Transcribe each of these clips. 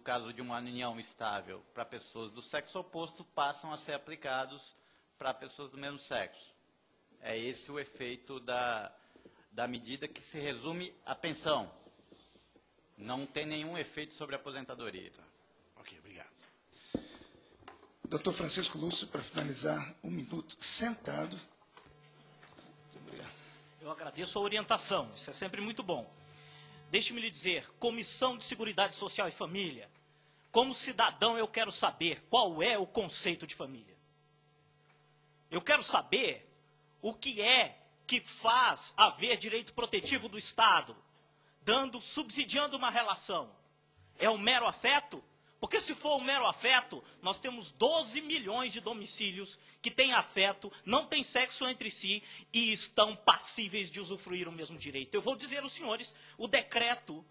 caso de uma união estável para pessoas do sexo oposto, passam a ser aplicados para pessoas do mesmo sexo. É esse o efeito da medida, que se resume à pensão. Não tem nenhum efeito sobre a aposentadoria. Ok, obrigado. Doutor Francisco Lúcio, para finalizar, 1 minuto, sentado. Muito obrigado. Eu agradeço a orientação, isso é sempre muito bom. Deixe-me lhe dizer, Comissão de Seguridade Social e Família, como cidadão eu quero saber qual é o conceito de família. Eu quero saber o que é que faz haver direito protetivo do Estado, subsidiando uma relação. É o mero afeto? Porque se for o mero afeto, nós temos 12 milhões de domicílios que têm afeto, não têm sexo entre si e estão passíveis de usufruir o mesmo direito. Eu vou dizer aos senhores o decreto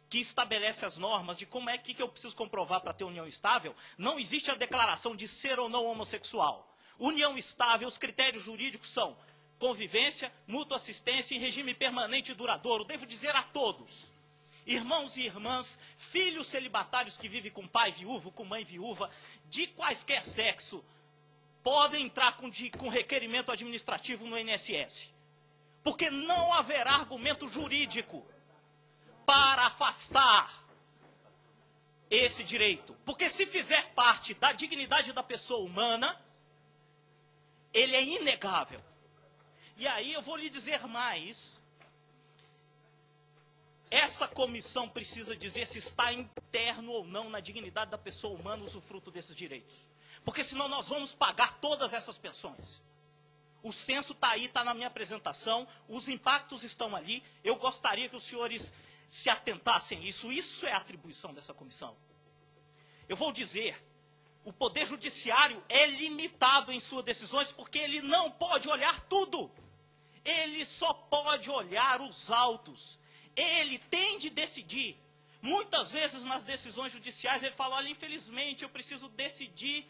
que estabelece as normas de como é que eu preciso comprovar para ter união estável. Não existe a declaração de ser ou não homossexual. União estável, os critérios jurídicos são convivência, mútua assistência em regime permanente e duradouro. Devo dizer a todos, irmãos e irmãs, filhos celibatários que vivem com pai viúvo, com mãe viúva, de quaisquer sexo, podem entrar com requerimento administrativo no INSS. Porque não haverá argumento jurídico para afastar esse direito. Porque se fizer parte da dignidade da pessoa humana, ele é inegável. E aí eu vou lhe dizer mais. Essa comissão precisa dizer se está interno ou não na dignidade da pessoa humana o usufruto desses direitos. Porque senão nós vamos pagar todas essas pensões. O censo está aí, está na minha apresentação, os impactos estão ali. Eu gostaria que os senhores se atentassem a isso. Isso é a atribuição dessa comissão. Eu vou dizer, o Poder Judiciário é limitado em suas decisões porque ele não pode olhar tudo. Ele só pode olhar os autos. Ele tem de decidir. Muitas vezes nas decisões judiciais ele fala, olha, infelizmente eu preciso decidir.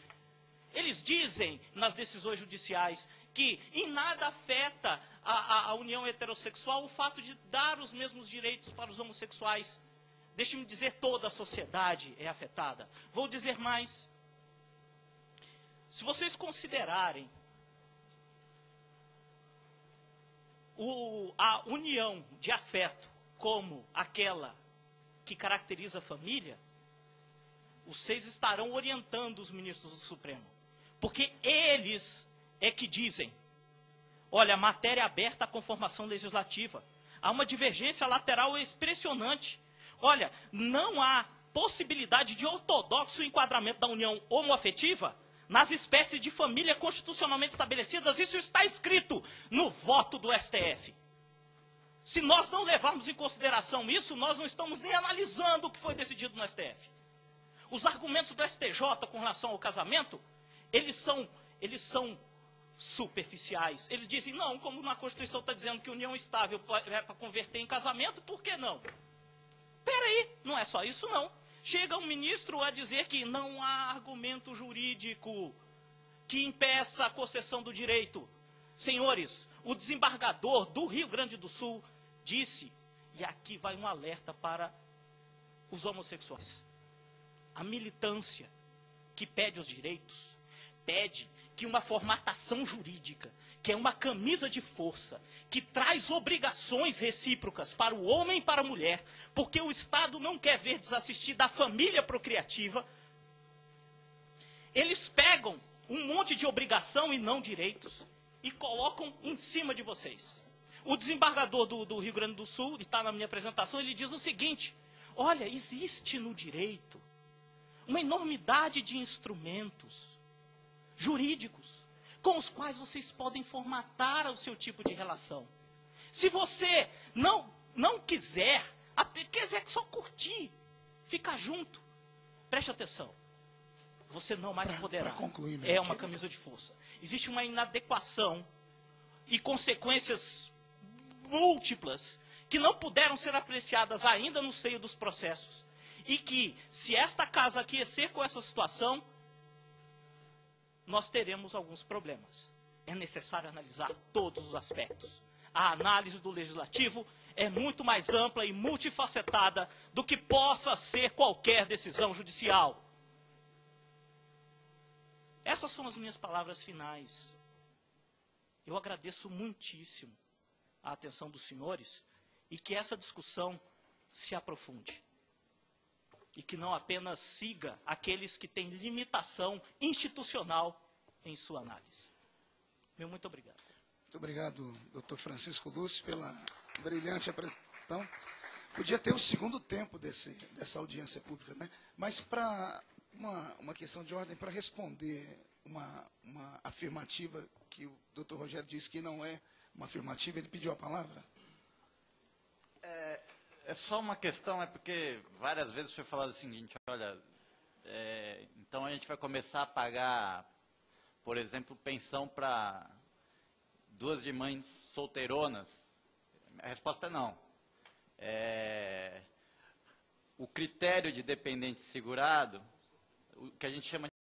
Eles dizem nas decisões judiciais que em nada afeta a união heterossexual o fato de dar os mesmos direitos para os homossexuais. Deixe-me dizer, toda a sociedade é afetada. Vou dizer mais. Se vocês considerarem a união de afeto como aquela que caracteriza a família, vocês estarão orientando os ministros do Supremo. Porque eles é que dizem, olha, a matéria é aberta à conformação legislativa. Há uma divergência lateral expressionante. Olha, não há possibilidade de ortodoxo enquadramento da união homoafetiva nas espécies de família constitucionalmente estabelecidas. Isso está escrito no voto do STF. Se nós não levarmos em consideração isso, nós não estamos nem analisando o que foi decidido no STF. Os argumentos do STJ com relação ao casamento, eles são superficiais. Eles dizem, não, como na Constituição está dizendo que união estável é para converter em casamento, por que não? Peraí, não é só isso não. Chega um ministro a dizer que não há argumento jurídico que impeça a concessão do direito. Senhores, o desembargador do Rio Grande do Sul disse, e aqui vai um alerta para os homossexuais, a militância que pede os direitos, pede que uma formatação jurídica, que é uma camisa de força, que traz obrigações recíprocas para o homem e para a mulher, porque o Estado não quer ver desassistida a família procriativa, eles pegam um monte de obrigação e não direitos e colocam em cima de vocês. O desembargador do Rio Grande do Sul, está na minha apresentação, ele diz o seguinte, olha, existe no direito uma enormidade de instrumentos jurídicos com os quais vocês podem formatar o seu tipo de relação. Se você não quiser só curtir, ficar junto, preste atenção, você não mais poderá. Concluir, é uma camisa de força. Existe uma inadequação e consequências múltiplas que não puderam ser apreciadas ainda no seio dos processos. E que, se esta casa aquecer com essa situação, nós teremos alguns problemas. É necessário analisar todos os aspectos. A análise do legislativo é muito mais ampla e multifacetada do que possa ser qualquer decisão judicial. Essas são as minhas palavras finais. Eu agradeço muitíssimo a atenção dos senhores e que essa discussão se aprofunde. E que não apenas siga aqueles que têm limitação institucional em sua análise. Meu muito obrigado. Muito obrigado, doutor Francisco Lúcio, pela brilhante apresentação. Podia ter o segundo tempo dessa audiência pública, né? Mas para uma questão de ordem, para responder uma afirmativa que o doutor Rogério disse que não é uma afirmativa, ele pediu a palavra? É só uma questão, é porque várias vezes foi falado o seguinte, olha, então a gente vai começar a pagar, por exemplo, pensão para 2 de mães solteironas. A resposta é não. O critério de dependente segurado, o que a gente chama